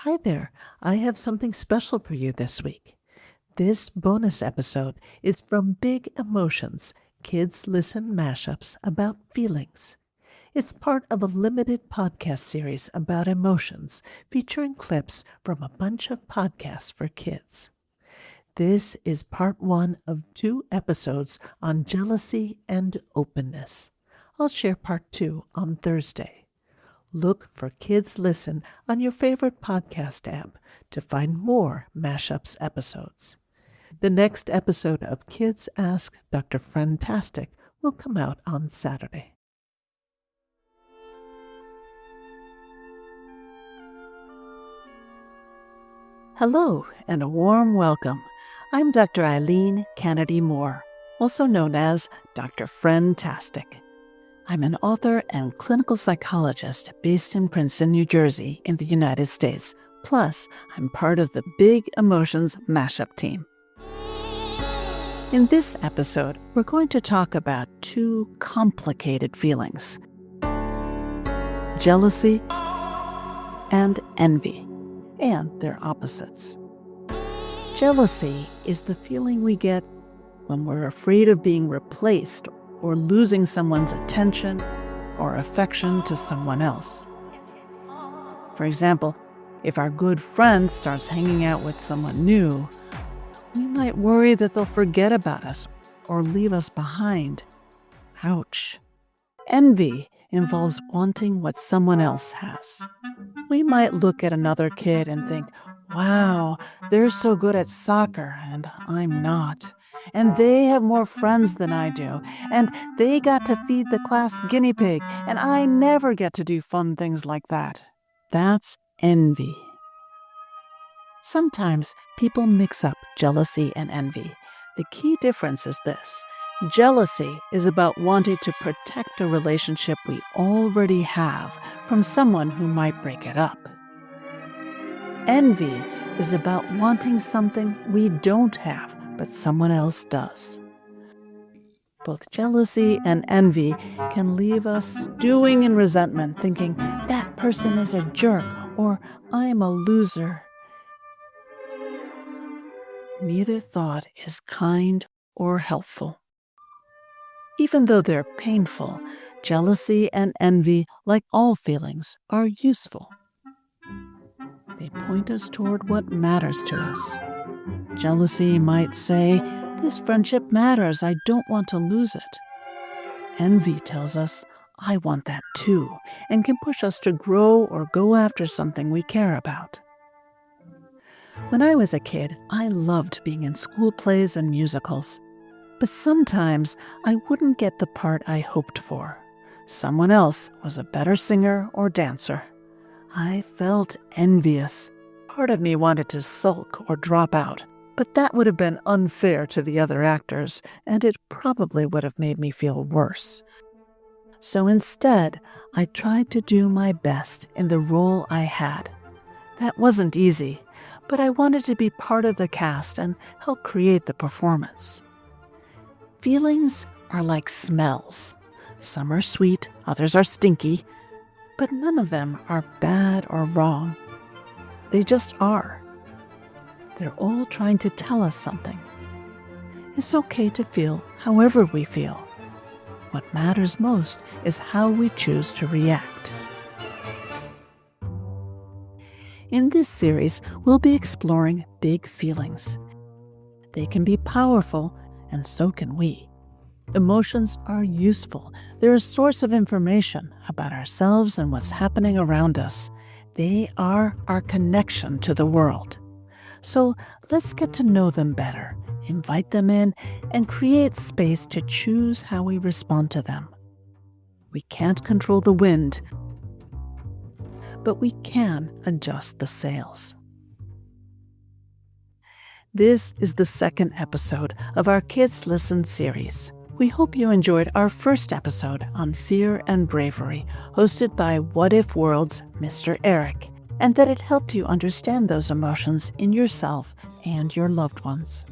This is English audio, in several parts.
Hi there. I have something special for you this week. This bonus episode is from Big Emotions, Kids Listen Mashups About Feelings. It's part of a limited podcast series about emotions featuring clips from a bunch of podcasts for kids. This is part 1 of 2 episodes on jealousy and openness. I'll share part 2 on Thursday. Look for Kids Listen on your favorite podcast app to find more Mashups episodes. The next episode of Kids Ask Dr. Friendtastic will come out on Saturday. Hello and a warm welcome. I'm Dr. Eileen Kennedy Moore, also known as Dr. Friendtastic. I'm an author and clinical psychologist based in Princeton, New Jersey, in the United States. Plus, I'm part of the Big Emotions Mashup team. In this episode, we're going to talk about 2 complicated feelings: jealousy and envy, and their opposites. Jealousy is the feeling we get when we're afraid of being replaced or losing someone's attention or affection to someone else. For example, if our good friend starts hanging out with someone new, we might worry that they'll forget about us or leave us behind. Ouch. Envy involves wanting what someone else has. We might look at another kid and think, wow, they're so good at soccer and I'm not. And they have more friends than I do. And they got to feed the class guinea pig, and I never get to do fun things like that. That's envy. Sometimes people mix up jealousy and envy. The key difference is this: jealousy is about wanting to protect a relationship we already have from someone who might break it up. Envy is about wanting something we don't have, but someone else does. Both jealousy and envy can leave us stewing in resentment, thinking, that person is a jerk, or I'm a loser. Neither thought is kind or helpful. Even though they're painful, jealousy and envy, like all feelings, are useful. They point us toward what matters to us. Jealousy might say, this friendship matters, I don't want to lose it. Envy tells us, I want that too, and can push us to grow or go after something we care about. When I was a kid, I loved being in school plays and musicals. But sometimes I wouldn't get the part I hoped for. Someone else was a better singer or dancer. I felt envious. Part of me wanted to sulk or drop out, but that would have been unfair to the other actors, and it probably would have made me feel worse. So instead, I tried to do my best in the role I had. That wasn't easy, but I wanted to be part of the cast and help create the performance. Feelings are like smells. Some are sweet, others are stinky, but none of them are bad or wrong. They just are. They're all trying to tell us something. It's okay to feel however we feel. What matters most is how we choose to react. In this series, we'll be exploring big feelings. They can be powerful, and so can we. Emotions are useful. They're a source of information about ourselves and what's happening around us. They are our connection to the world. So let's get to know them better, invite them in, and create space to choose how we respond to them. We can't control the wind, but we can adjust the sails. This is the second episode of our Kids Listen series. We hope you enjoyed our first episode on fear and bravery, hosted by What If World's Mr. Eric, and that it helped you understand those emotions in yourself and your loved ones.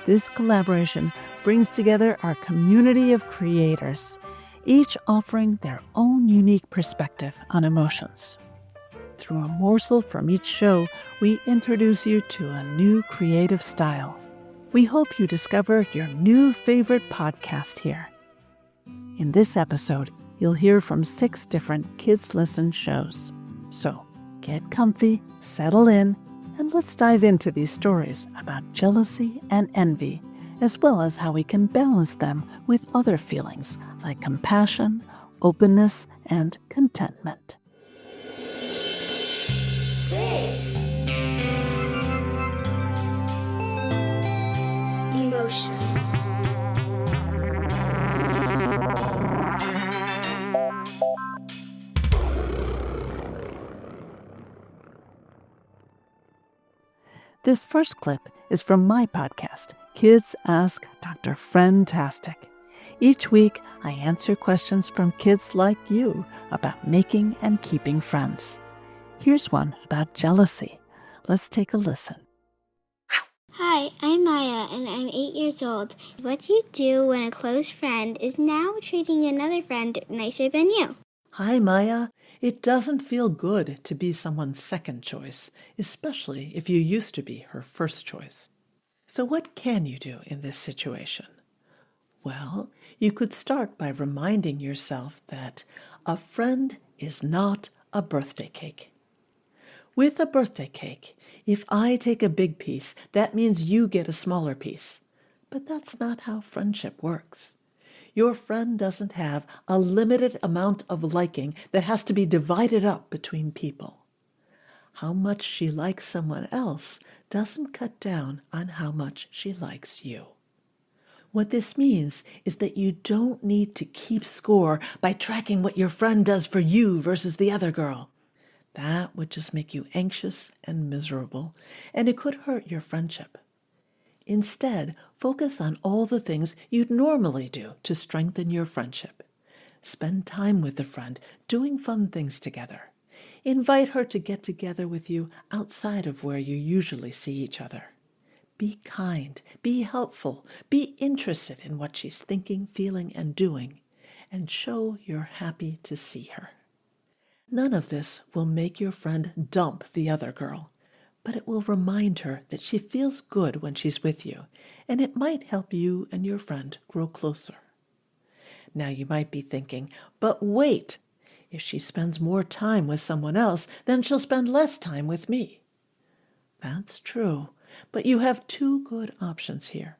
This collaboration brings together our community of creators, each offering their own unique perspective on emotions. Through a morsel from each show, we introduce you to a new creative style. We hope you discover your new favorite podcast here. In this episode, you'll hear from 6 different Kids Listen shows. So, get comfy, settle in, and let's dive into these stories about jealousy and envy, as well as how we can balance them with other feelings like compassion, openness, and contentment. Emotions. This first clip is from my podcast, Kids Ask Dr. Friendtastic. Each week, I answer questions from kids like you about making and keeping friends. Here's one about jealousy. Let's take a listen. Hi, I'm Maya, and I'm 8 years old. What do you do when a close friend is now treating another friend nicer than you? Hi, Maya. It doesn't feel good to be someone's second choice, especially if you used to be her first choice. So what can you do in this situation? Well, you could start by reminding yourself that a friend is not a birthday cake. With a birthday cake, if I take a big piece, that means you get a smaller piece. But that's not how friendship works. Your friend doesn't have a limited amount of liking that has to be divided up between people. How much she likes someone else doesn't cut down on how much she likes you. What this means is that you don't need to keep score by tracking what your friend does for you versus the other girl. That would just make you anxious and miserable, and it could hurt your friendship. Instead, focus on all the things you'd normally do to strengthen your friendship. Spend time with a friend, doing fun things together. Invite her to get together with you outside of where you usually see each other. Be kind, be helpful, be interested in what she's thinking, feeling, and doing, and show you're happy to see her. None of this will make your friend dump the other girl, but it will remind her that she feels good when she's with you, and it might help you and your friend grow closer. Now you might be thinking, but wait, if she spends more time with someone else, then she'll spend less time with me. That's true, but you have 2 good options here.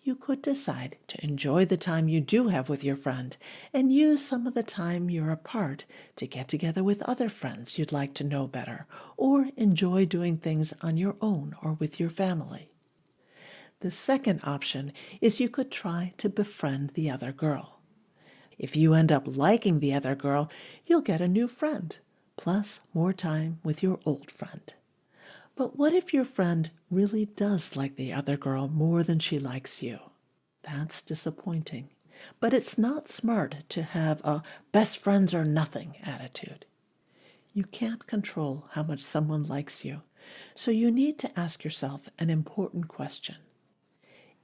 You could decide to enjoy the time you do have with your friend and use some of the time you're apart to get together with other friends you'd like to know better or enjoy doing things on your own or with your family. The second option is you could try to befriend the other girl. If you end up liking the other girl, you'll get a new friend, plus more time with your old friend. But what if your friend really does like the other girl more than she likes you? That's disappointing, but it's not smart to have a best friends or nothing attitude. You can't control how much someone likes you, so you need to ask yourself an important question.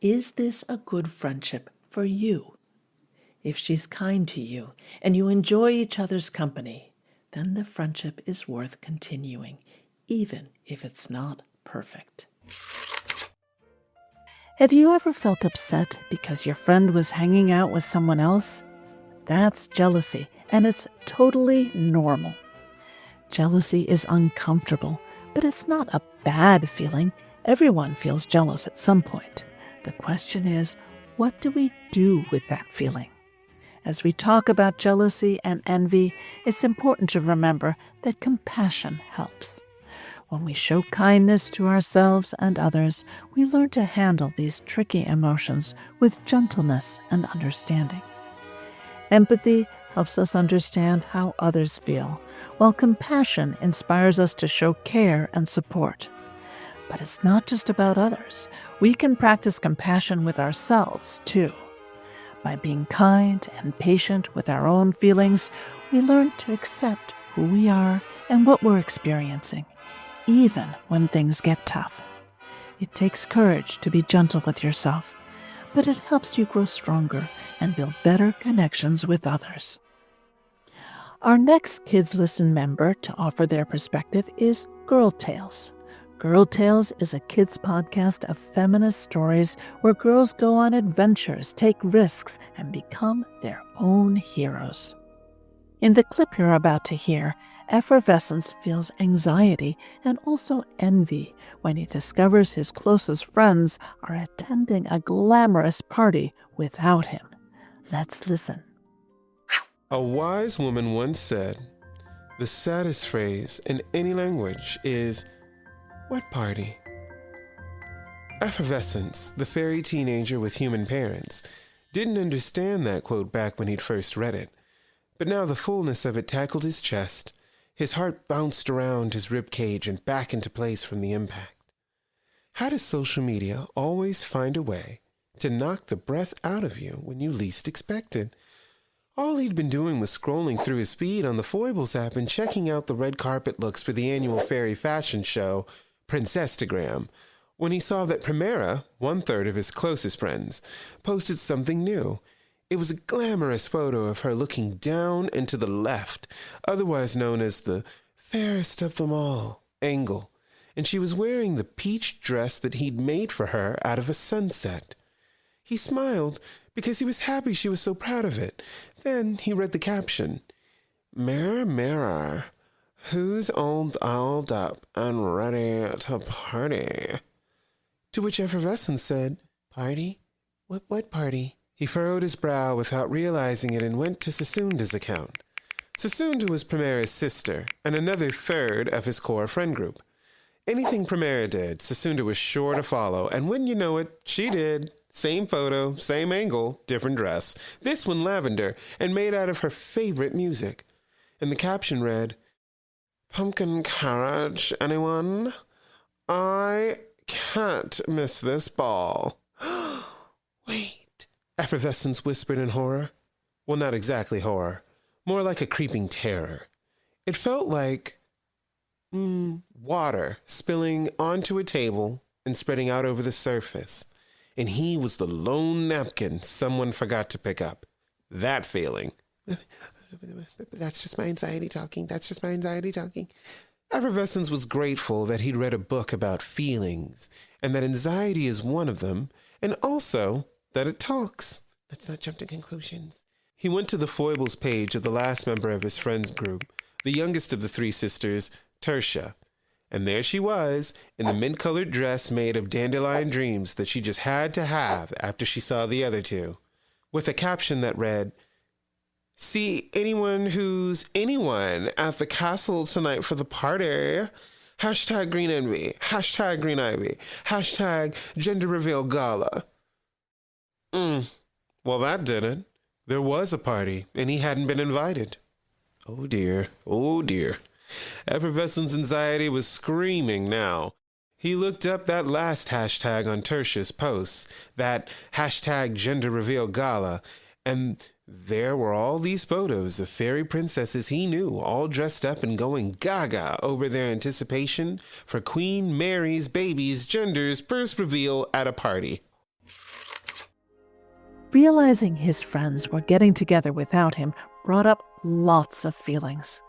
Is this a good friendship for you? If she's kind to you and you enjoy each other's company, then the friendship is worth continuing, even if it's not perfect. Have you ever felt upset because your friend was hanging out with someone else? That's jealousy, and it's totally normal. Jealousy is uncomfortable, but it's not a bad feeling. Everyone feels jealous at some point. The question is, what do we do with that feeling? As we talk about jealousy and envy, it's important to remember that compassion helps. When we show kindness to ourselves and others, we learn to handle these tricky emotions with gentleness and understanding. Empathy helps us understand how others feel, while compassion inspires us to show care and support. But it's not just about others. We can practice compassion with ourselves, too. By being kind and patient with our own feelings, we learn to accept who we are and what we're experiencing, even when things get tough. It takes courage to be gentle with yourself, but it helps you grow stronger and build better connections with others. Our next Kids Listen member to offer their perspective is Girl Tales. Girl Tales is a kids' podcast of feminist stories where girls go on adventures, take risks, and become their own heroes. In the clip you're about to hear, Effervescence feels anxiety and also envy when he discovers his closest friends are attending a glamorous party without him. Let's listen. A wise woman once said, "The saddest phrase in any language is, 'What party?'" Effervescence, the fairy teenager with human parents, didn't understand that quote back when he'd first read it. But now the fullness of it tackled his chest. His heart bounced around his ribcage and back into place from the impact. How does social media always find a way to knock the breath out of you when you least expect it? All he'd been doing was scrolling through his feed on the Foibles app and checking out the red carpet looks for the annual fairy fashion show, Princestagram, when he saw that Primera, 1/3 of his closest friends, posted something new. It was a glamorous photo of her looking down and to the left, otherwise known as the fairest of them all angle, and she was wearing the peach dress that he'd made for her out of a sunset. He smiled because he was happy she was so proud of it. Then he read the caption, "Mirror, mirror, who's all dolled up and ready to party?" To which Effervescence said, "Party? What party?" He furrowed his brow without realizing it and went to Sesunda's account. Sesunda was Primera's sister and another third of his core friend group. Anything Primera did, Sesunda was sure to follow, and wouldn't you know it, she did. Same photo, same angle, different dress. This one lavender, and made out of her favorite music. And the caption read, "Pumpkin carriage, anyone? I can't miss this ball." Wait, Effervescence whispered in horror. Well, not exactly horror. More like a creeping terror. It felt like water spilling onto a table and spreading out over the surface. And he was the lone napkin someone forgot to pick up. That feeling. That's just my anxiety talking. Effervescence was grateful that he'd read a book about feelings, and that anxiety is one of them, and also that it talks. Let's not jump to conclusions. He went to the foibles page of the last member of his friends group, the youngest of the three sisters, Tertia. And there she was, in the mint-colored dress made of dandelion dreams that she just had to have after she saw the other two, with a caption that read, "See anyone who's anyone at the castle tonight for the party. Hashtag Green Envy. Hashtag Green Ivy. Hashtag Gender Reveal Gala." Well, that did it. There was a party, and he hadn't been invited. Oh dear, oh dear. Effervescence anxiety was screaming now. He looked up that last hashtag on Tertia's posts, that hashtag Gender Reveal Gala, and there were all these photos of fairy princesses he knew, all dressed up and going gaga over their anticipation for Queen Mary's baby's gender's first reveal at a party. Realizing his friends were getting together without him brought up lots of feelings.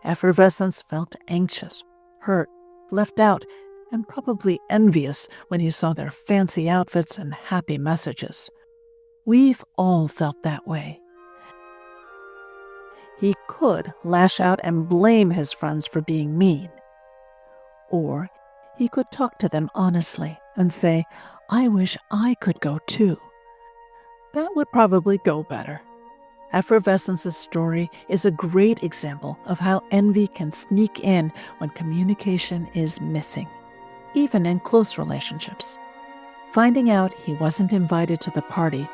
Effervescence felt anxious, hurt, left out, and probably envious when he saw their fancy outfits and happy messages. We've all felt that way. He could lash out and blame his friends for being mean. Or he could talk to them honestly and say, "I wish I could go too." That would probably go better. Effervescence's story is a great example of how envy can sneak in when communication is missing, even in close relationships. Finding out he wasn't invited to the party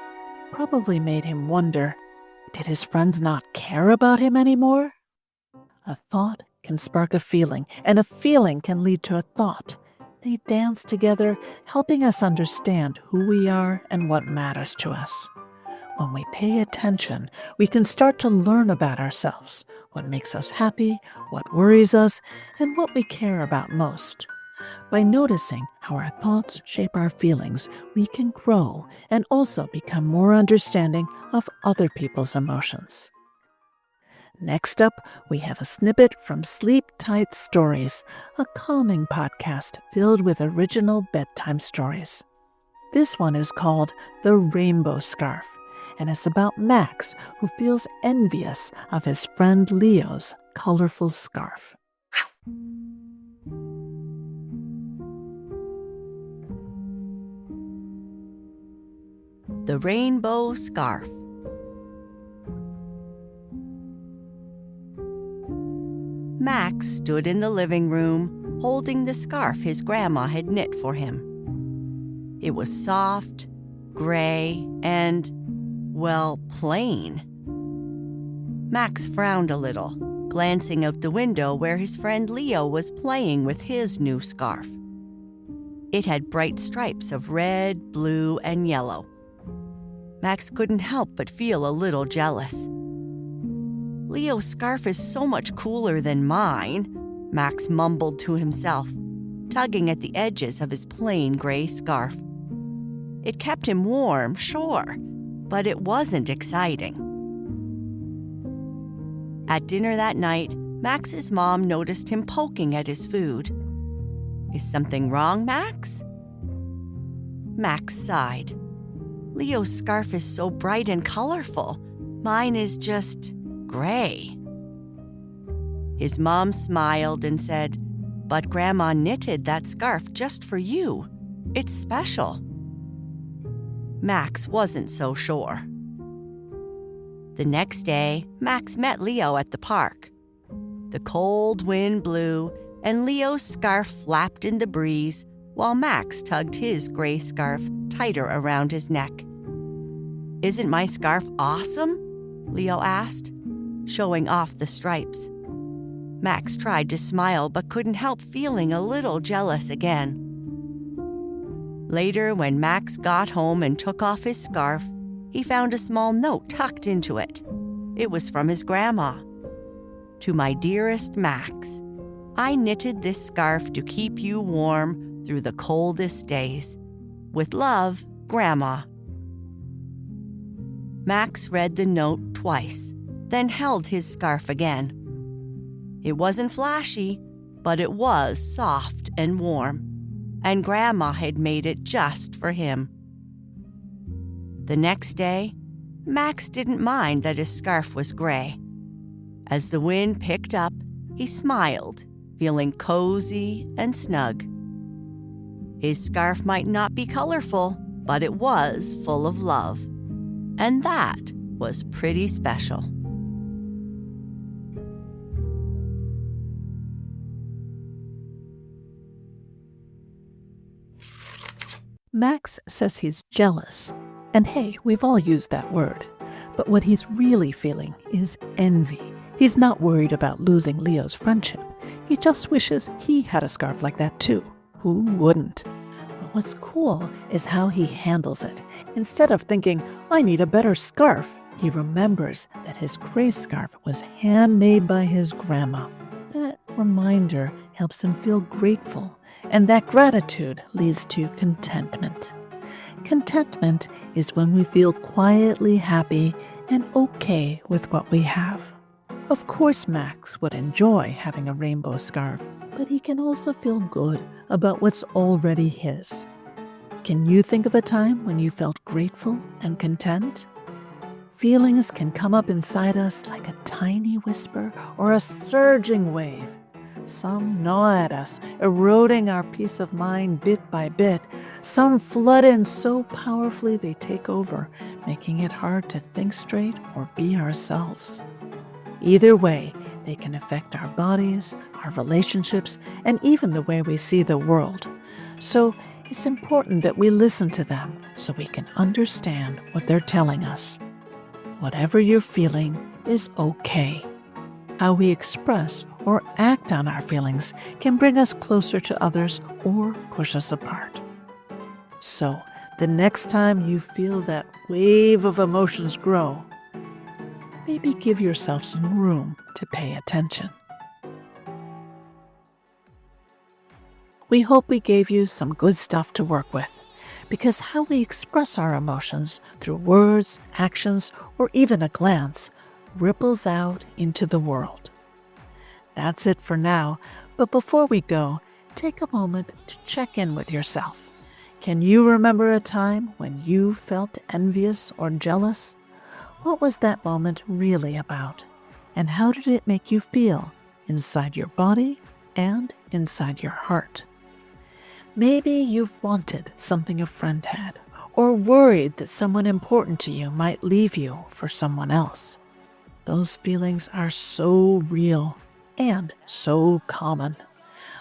probably made him wonder, did his friends not care about him anymore? A thought can spark a feeling, and a feeling can lead to a thought. They dance together, helping us understand who we are and what matters to us. When we pay attention, we can start to learn about ourselves, what makes us happy, what worries us, and what we care about most. By noticing how our thoughts shape our feelings, we can grow and also become more understanding of other people's emotions. Next up, we have a snippet from Sleep Tight Stories, a calming podcast filled with original bedtime stories. This one is called The Rainbow Scarf, and it's about Max, who feels envious of his friend Leo's colorful scarf. The Rainbow Scarf. Max stood in the living room, holding the scarf his grandma had knit for him. It was soft, gray, and, well, plain. Max frowned a little, glancing out the window where his friend Leo was playing with his new scarf. It had bright stripes of red, blue, and yellow. Max couldn't help but feel a little jealous. "Leo's scarf is so much cooler than mine," Max mumbled to himself, tugging at the edges of his plain gray scarf. It kept him warm, sure, but it wasn't exciting. At dinner that night, Max's mom noticed him poking at his food. "Is something wrong, Max?" Max sighed. "Leo's scarf is so bright and colorful. Mine is just gray." His mom smiled and said, "But Grandma knitted that scarf just for you. It's special." Max wasn't so sure. The next day, Max met Leo at the park. The cold wind blew, and Leo's scarf flapped in the breeze while Max tugged his gray scarf tighter around his neck. "Isn't my scarf awesome?" Leo asked, showing off the stripes. Max tried to smile but couldn't help feeling a little jealous again. Later, when Max got home and took off his scarf, he found a small note tucked into it. It was from his grandma. "To my dearest Max, I knitted this scarf to keep you warm through the coldest days. With love, Grandma." Max read the note twice, then held his scarf again. It wasn't flashy, but it was soft and warm, and Grandma had made it just for him. The next day, Max didn't mind that his scarf was gray. As the wind picked up, he smiled, feeling cozy and snug. His scarf might not be colorful, but it was full of love, and that was pretty special. Max says he's jealous. And hey, we've all used that word. But what he's really feeling is envy. He's not worried about losing Leo's friendship. He just wishes he had a scarf like that too. Who wouldn't? But what's cool is how he handles it. Instead of thinking, "I need a better scarf," he remembers that his gray scarf was handmade by his grandma. That reminder helps him feel grateful, and that gratitude leads to contentment. Contentment is when we feel quietly happy and okay with what we have. Of course, Max would enjoy having a rainbow scarf, but he can also feel good about what's already his. Can you think of a time when you felt grateful and content? Feelings can come up inside us like a tiny whisper or a surging wave. Some gnaw at us, eroding our peace of mind bit by bit. Some flood in so powerfully they take over, making it hard to think straight or be ourselves. Either way, they can affect our bodies, our relationships, and even the way we see the world. So it's important that we listen to them so we can understand what they're telling us. Whatever you're feeling is okay. How we express or act on our feelings can bring us closer to others or push us apart. So, the next time you feel that wave of emotions grow, maybe give yourself some room to pay attention. We hope we gave you some good stuff to work with, because how we express our emotions through words, actions, or even a glance ripples out into the world. That's it for now, but before we go, take a moment to check in with yourself. Can you remember a time when you felt envious or jealous? What was that moment really about? And how did it make you feel inside your body and inside your heart? Maybe you've wanted something a friend had, or worried that someone important to you might leave you for someone else. Those feelings are so real and so common.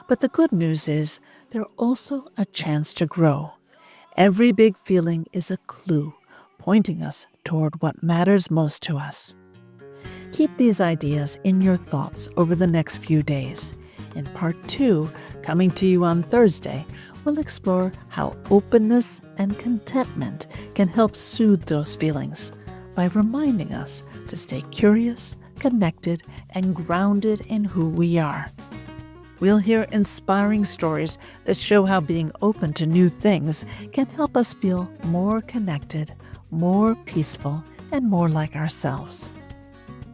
But the good news is they're also a chance to grow. Every big feeling is a clue pointing us toward what matters most to us. Keep these ideas in your thoughts over the next few days. In part 2, coming to you on Thursday, we'll explore how openness and contentment can help soothe those feelings by reminding us to stay curious, connected, and grounded in who we are. We'll hear inspiring stories that show how being open to new things can help us feel more connected, more peaceful, and more like ourselves.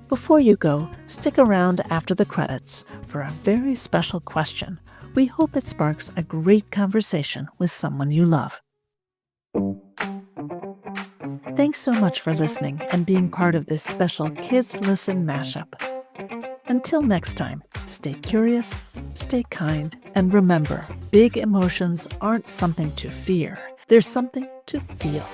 Before you go, stick around after the credits for a very special question. We hope it sparks a great conversation with someone you love. Thanks so much for listening and being part of this special Kids Listen Mashup. Until next time, stay curious, stay kind, and remember, big emotions aren't something to fear. They're something to feel.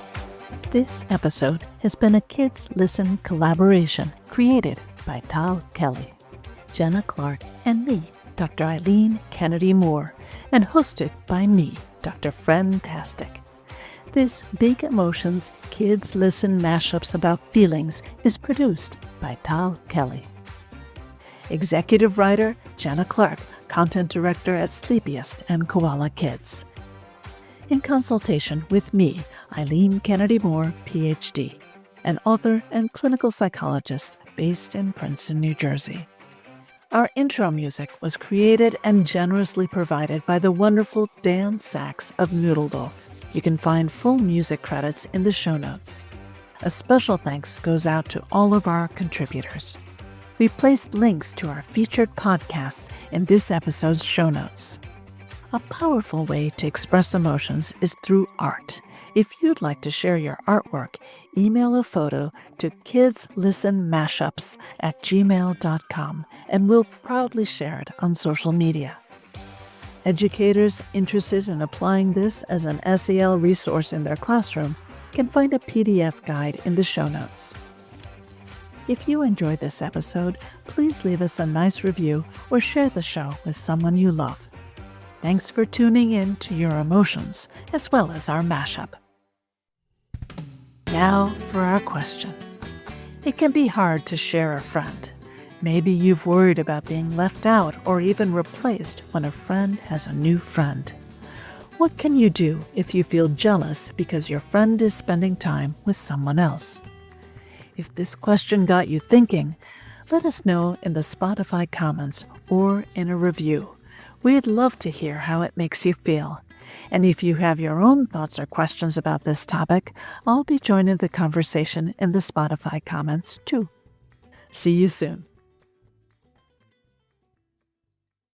This episode has been a Kids Listen collaboration created by Tal Kelly, Jenna, Clarke, and me, Dr. Eileen Kennedy Moore, and hosted by me, Dr. Friendtastic. This Big Emotions Kids Listen Mashups About Feelings is produced by Tal Kelly. Executive writer, Jenna Clarke, content director at Sleepiest and Koala Kids. In consultation with me, Eileen Kennedy Moore, Ph.D., an author and clinical psychologist based in Princeton, New Jersey. Our intro music was created and generously provided by the wonderful Dan Sachs of Noodledorf. You can find full music credits in the show notes. A special thanks goes out to all of our contributors. We placed links to our featured podcasts in this episode's show notes. A powerful way to express emotions is through art. If you'd like to share your artwork, email a photo to kidslistenmashups@gmail.com and we'll proudly share it on social media. Educators interested in applying this as an SEL resource in their classroom can find a PDF guide in the show notes. If you enjoyed this episode, please leave us a nice review or share the show with someone you love. Thanks for tuning in to your emotions as well as our mashup. Now for our question. It can be hard to share a friend. Maybe you've worried about being left out or even replaced when a friend has a new friend. What can you do if you feel jealous because your friend is spending time with someone else? If this question got you thinking, let us know in the Spotify comments or in a review. We'd love to hear how it makes you feel. And if you have your own thoughts or questions about this topic, I'll be joining the conversation in the Spotify comments too. See you soon.